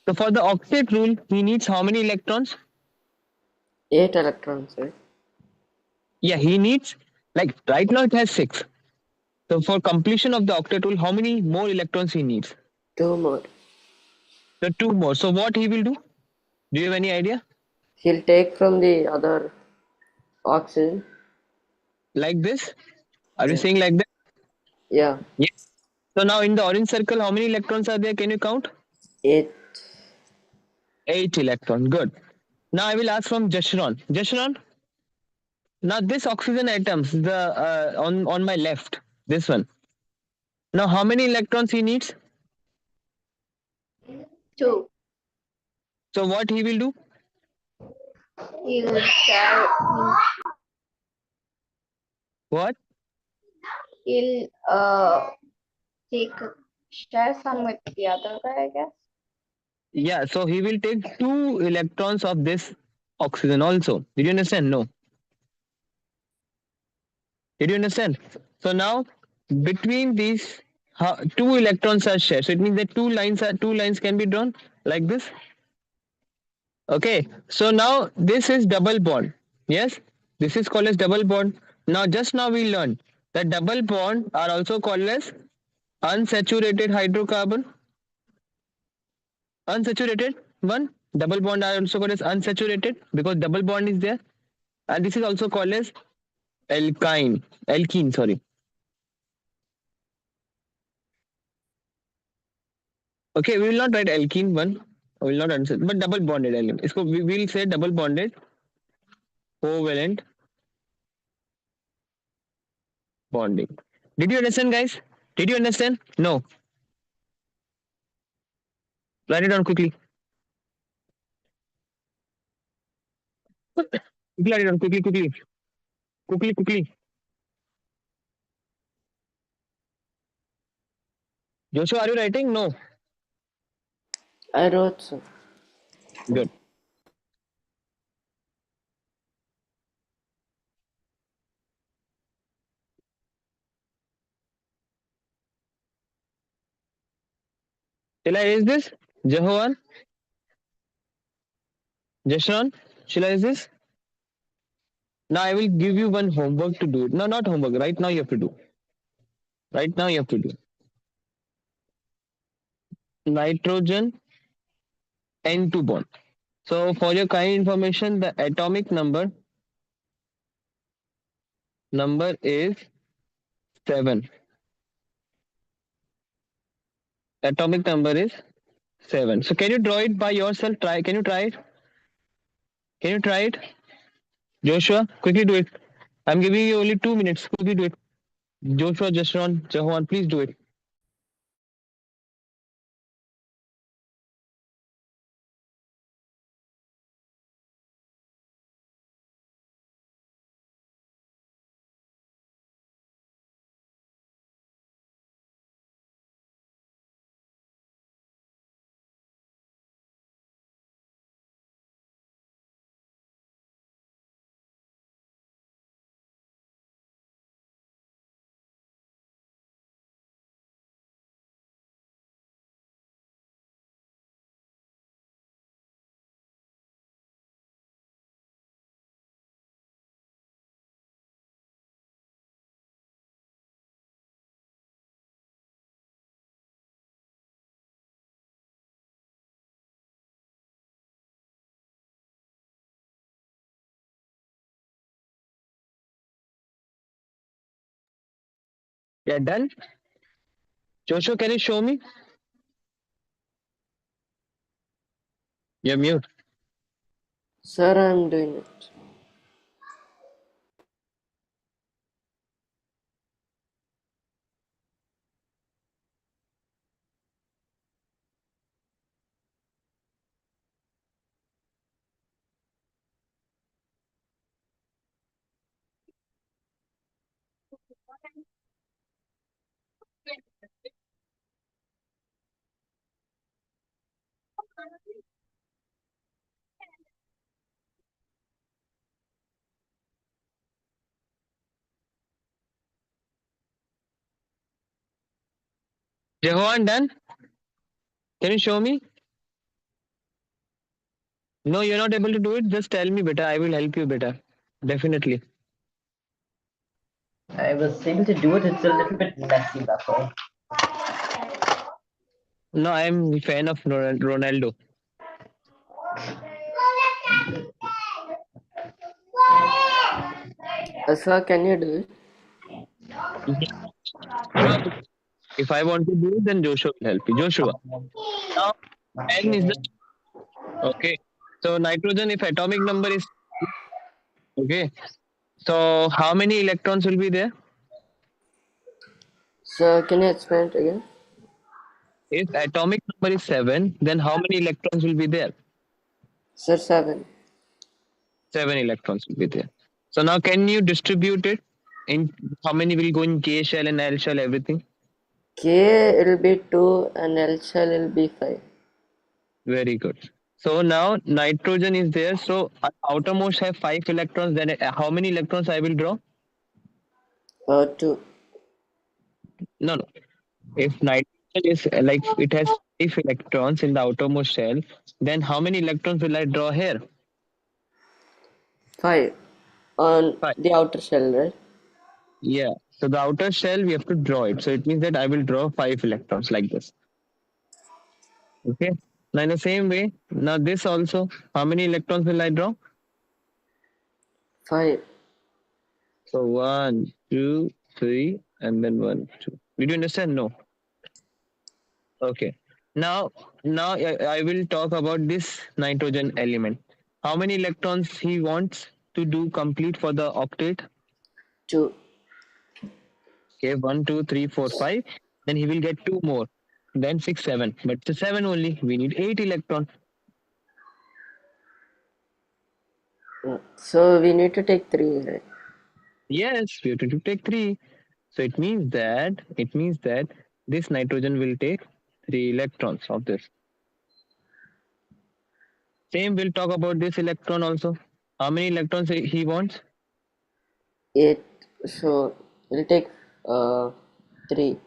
So for the octet rule, he needs how many electrons? 8 electrons, right? Yeah, he needs, like right now it has 6. So for completion of the octet rule, how many more electrons he needs? 2 more. So 2 more. So what he will do? Do you have any idea? He'll take from the other oxygen. Like this? Are you Yeah. saying like that? Yeah. Yes. So now in the orange circle, how many electrons are there? Can you count? 8. 8 electrons. Good. Now I will ask from Jashron. Jashron, now this oxygen atoms, the on my left, this one. Now how many electrons he needs? 2. So what he will do? He'll share. What? He'll take share some with the other guy, I guess. Yeah. So he will take 2 electrons of this oxygen also. Did you understand? No. Did you understand? So now between these 2 electrons are shared. So it means that 2 lines can be drawn like this. Okay. So now this is double bond. Yes. This is called as double bond. Now just now we learned that double bond are also called as unsaturated hydrocarbon. Unsaturated one. Double bond are also called as unsaturated because double bond is there. And this is also called as alkyne. Alkene, sorry. Okay, we will not write alkene one. I will not answer, but double bonded element. इसको we will say double bonded covalent bonding. Did you understand, guys? Did you understand? No. Write it down quickly. Quickly write it down quickly, quickly, quickly, quickly. Joshua, are you writing? No. I wrote so. Good. Shall I erase this? Jehovan? Jashran? Shall I erase this? Now I will give you one homework to do it. No, not homework. Right now you have to do. Right now you have to do. Nitrogen N2 bond. So for your kind information, the atomic number is 7. Atomic number is 7. So can you draw it by yourself? Try. Can you try it? Can you try it? Joshua, quickly do it. I'm giving you only 2 minutes. Quickly do it. Joshua, Jashron, Jahan, please do it. Yeah, done. Joshua, can you show me? You're mute. Sir, I'm doing it. Jehovan done? Can you show me? No, you're not able to do it. Just tell me better. I will help you better. Definitely. I was able to do it. It's a little bit messy, that's all. No, I am a fan of Ronaldo. Sir, can you do it? If I want to do it, then Joshua will help you. Joshua. Now, N is the okay. So nitrogen, if atomic number is okay. So how many electrons will be there? Sir, can you explain it again? If atomic number is 7, then how many electrons will be there? Sir, 7. 7 electrons will be there. So now can you distribute it in how many will go in K shell and L shell, everything? K will be 2 and L shell will be 5. Very good. So now nitrogen is there. So outermost have 5 electrons. Then how many electrons I will draw? 2. No. If nitrogen is like it has 5 electrons in the outermost shell, then how many electrons will I draw here? 5 on 5. the outer shell, right? Yeah. So the outer shell we have to draw it. So it means that I will draw 5 electrons like this. Okay. Now in the same way, now this also, how many electrons will I draw? 5. So 1, 2, 3, and then 1, 2. Did you understand? No. Okay. Now I will talk about this nitrogen element. How many electrons he wants to do complete for the octet? 2. Okay, 1, 2, 3, 4, 5. Then he will get 2 more. Then 6, 7. But it's 7 only. We need 8 electrons. So we need to take 3, right? Yes, we have to take 3. So it means that this nitrogen will take 3 electrons of this. Same, we'll talk about this electron also. How many electrons he wants? 8. So we'll take 3.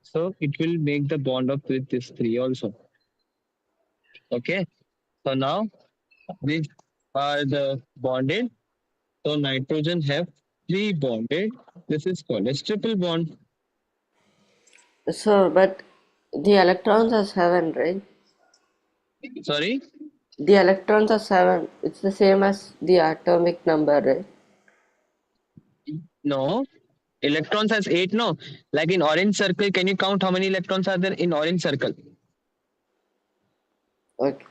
So it will make the bond up with this 3 also. Okay. So now these are the bonded. So nitrogen have 3 bonded. This is called as triple bond. So, but the electrons are 7, right? Sorry? The electrons are 7. It's the same as the atomic number, right? No. Electrons has 8, no. Like in orange circle, can you count how many electrons are there in orange circle? Okay.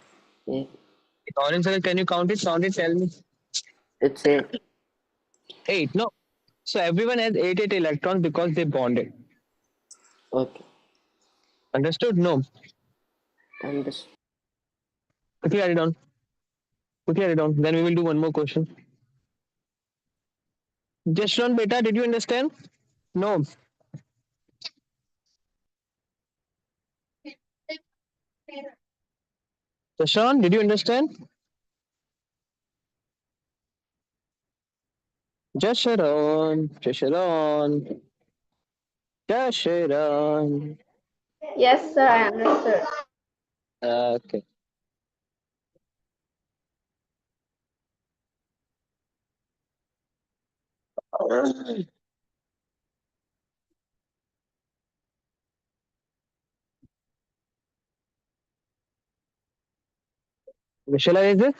Yeah. In orange circle, can you count it? Count it, tell me. It's 8. 8, no. So everyone has 8 electrons because they bonded. Okay. Understood? No. Understood. Quickly write it down. Quickly write it down. Then we will do one more question. Jeshwan beta, did you understand? No. Jeshwan, did you understand? Jeshwan, Jeshwan, Jeshwan. Yes, sir, I understood. Okay. Visualize this?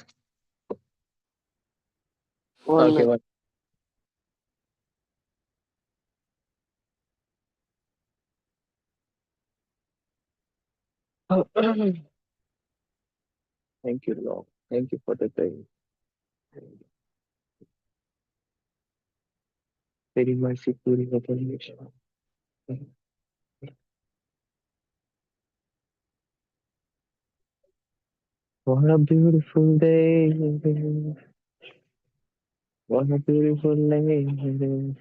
One Okay, minute. one. Thank you, Lord. Thank you for the thing. Very mercy, puri revelation. What a beautiful day. What a beautiful day.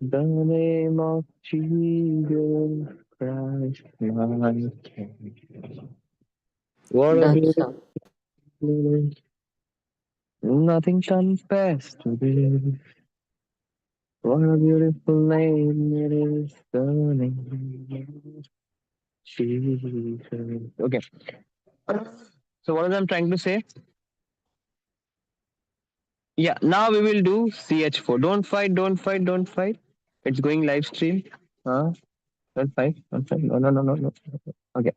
The name of Jesus Christ, my King. What a Done, beautiful sir. name. Nothing compares to this. What a beautiful name it is. The name of Jesus. Okay. So what am I trying to say? Yeah. Now we will do CH4. Don't fight. Don't fight. Don't fight. It's going live stream. Huh? Don't fight. Don't fight. No. No. No. No. No. Okay.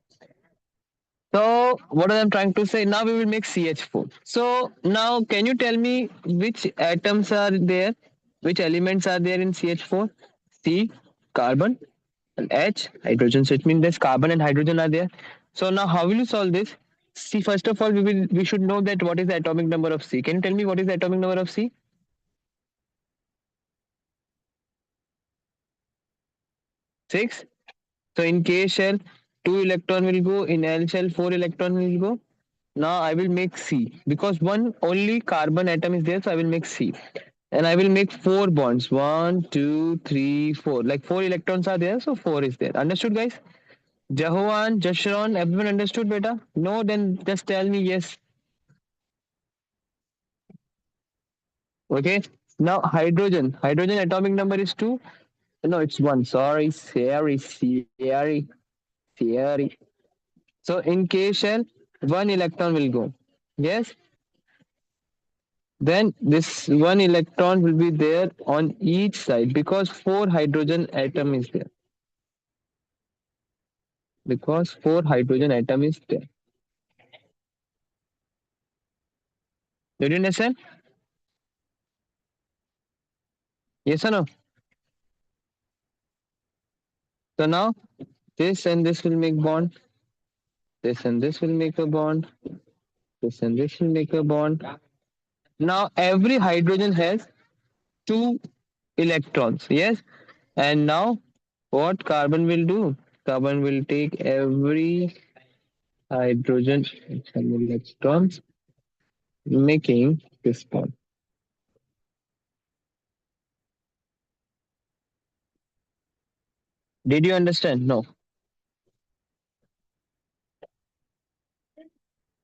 So what I'm trying to say, now we will make CH4. So now can you tell me which atoms are there, which elements are there in CH4? C, carbon, and H, hydrogen. So it means there's carbon and hydrogen are there. So now how will you solve this? See, first of all, we should know that what is the atomic number of C. Can you tell me what is the atomic number of C? 6. So in K shell, 2 electron will go. In L shell, 4 electron will go. Now I will make C because one only carbon atom is there, so I will make C. And I will make 4 bonds. 1, 2, 3, 4. Like 4 electrons are there, so 4 is there. Understood, guys? Jahovan, Jashron, everyone understood, beta? No, then just tell me yes. Okay. Now hydrogen. Hydrogen atomic number is 2. No, it's 1. Sorry. So in K shell, 1 electron will go. Yes. Then this 1 electron will be there on each side because 4 hydrogen atom is there. Because 4 hydrogen atom is there. Did you understand? Yes or no? So now this and this will make bond. This and this will make a bond. This and this will make a bond. Now every hydrogen has 2 electrons. Yes. And now what carbon will do? Carbon will take every hydrogen electrons, making this bond. Did you understand? No.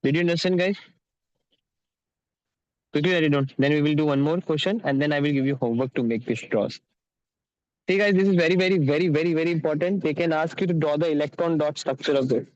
Did you understand, guys? Quickly write it down. Then we will do one more question and then I will give you homework to make this draws. See, guys, this is very, very, very, very, very important. They can ask you to draw the electron dot structure of this.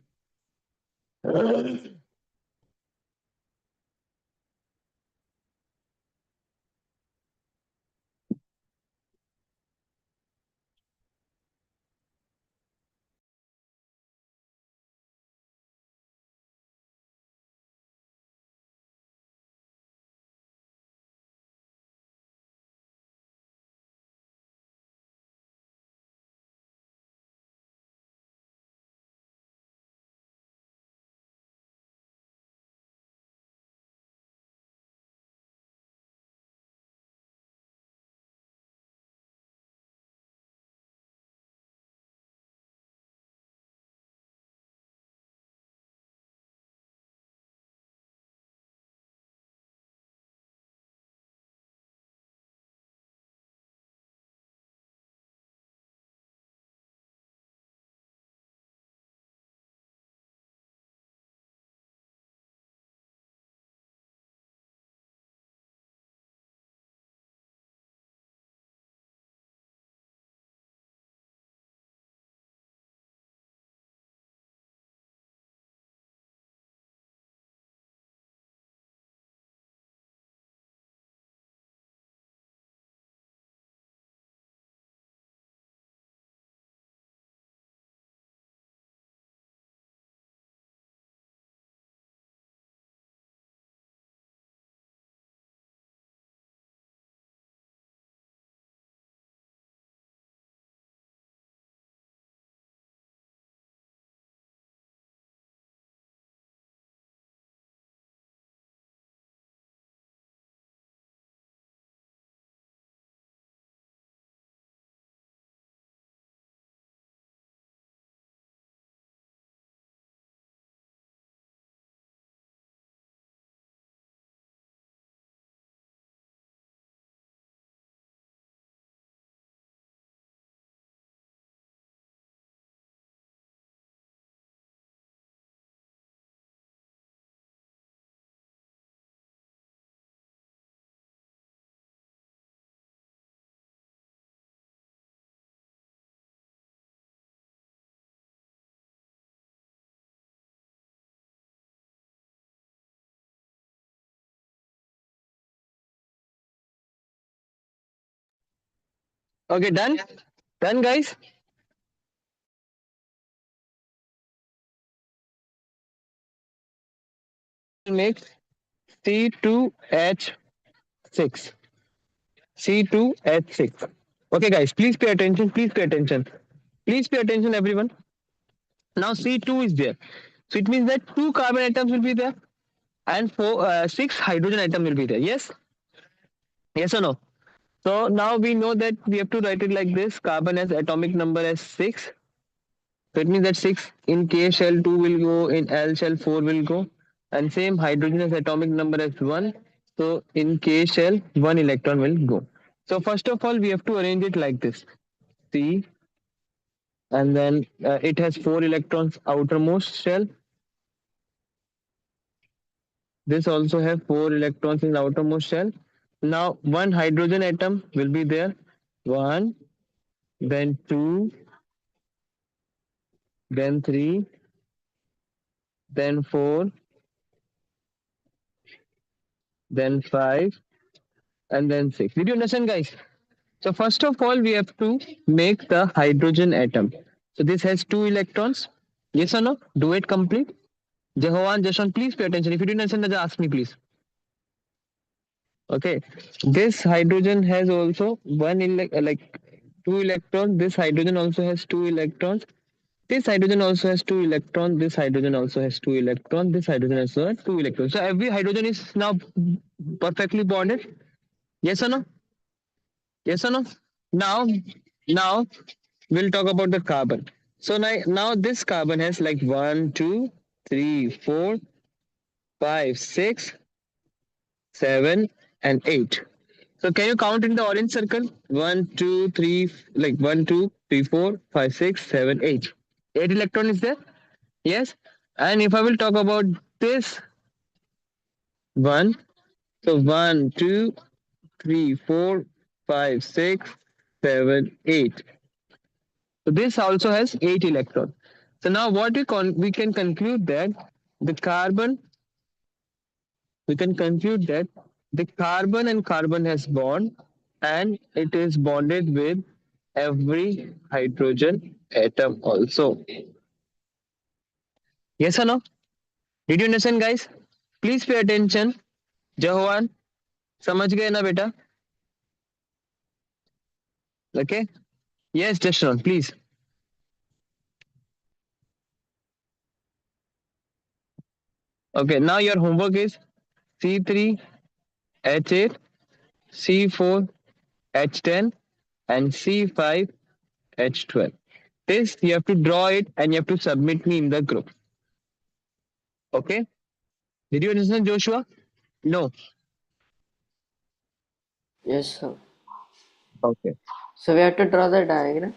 Okay, done? Done, guys? Make C2H6. C2H6. Okay, guys, please pay attention. Please pay attention. Please pay attention, everyone. Now C2 is there. So it means that 2 carbon atoms will be there and 6 hydrogen atoms will be there. Yes? Yes or no? So now we know that we have to write it like this. Carbon has atomic number as 6. So it means that 6 in K shell 2 will go, in L shell 4 will go. And same hydrogen has atomic number as 1. So in K shell 1 electron will go. So first of all, we have to arrange it like this. C, and then it has 4 electrons outermost shell. This also have 4 electrons in outermost shell. Now one hydrogen atom will be there. 1, then 2, then 3, then 4, then 5, and then 6. Did you understand, guys? So first of all, we have to make the hydrogen atom. So this has 2 electrons. Yes or no? Do it complete. Jehovan, Jashon, please pay attention. If you didn't understand, just ask me, please. Okay. This hydrogen has also like 2 electrons. This hydrogen also has 2 electrons. This hydrogen also has 2 electrons. This hydrogen also has 2 electrons. This hydrogen also has 2 electrons. So every hydrogen is now perfectly bonded. Yes or no? Yes or no? Now we'll talk about the carbon. So now this carbon has like 1, 2, 3, 4, 5, 6, 7, and 8. So can you count in the orange circle? 1, 2, 3, like 1, 2, 3, 4, 5, 6, 7, 8. 8 electron is there? Yes. And if I will talk about this one, so 1, 2, 3, 4, 5, 6, 7, 8. So this also has 8 electrons. So now what we can conclude that the carbon, we can conclude that the carbon and carbon has bond and it is bonded with every hydrogen atom also. Yes or no? Did you understand, guys? Please pay attention. Jahovan, समझ गए ना बेटा? Okay? Yes, Jashron, please. Okay, now your homework is C3H8, C4H10, and C5H12. This you have to draw it and you have to submit me in the group. Okay? Did you understand, Joshua? No. Yes, sir. Okay. So we have to draw the diagram.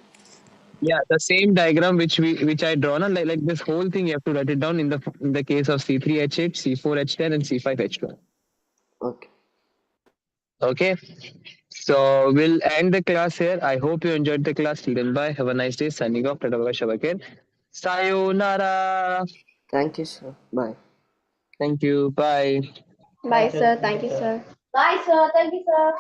Yeah, the same diagram which I drawn on, like this whole thing you have to write it down in the case of C3H8, C4H10, and C5H12. Okay. Okay. So we'll end the class here. I hope you enjoyed the class. Till then, bye. Have a nice day. Signing off. Tata bye Shabakir. Sayonara. Thank you, sir. Bye. Thank you. Bye. Bye, sir. Thank you, sir. Bye, sir. Thank you, sir.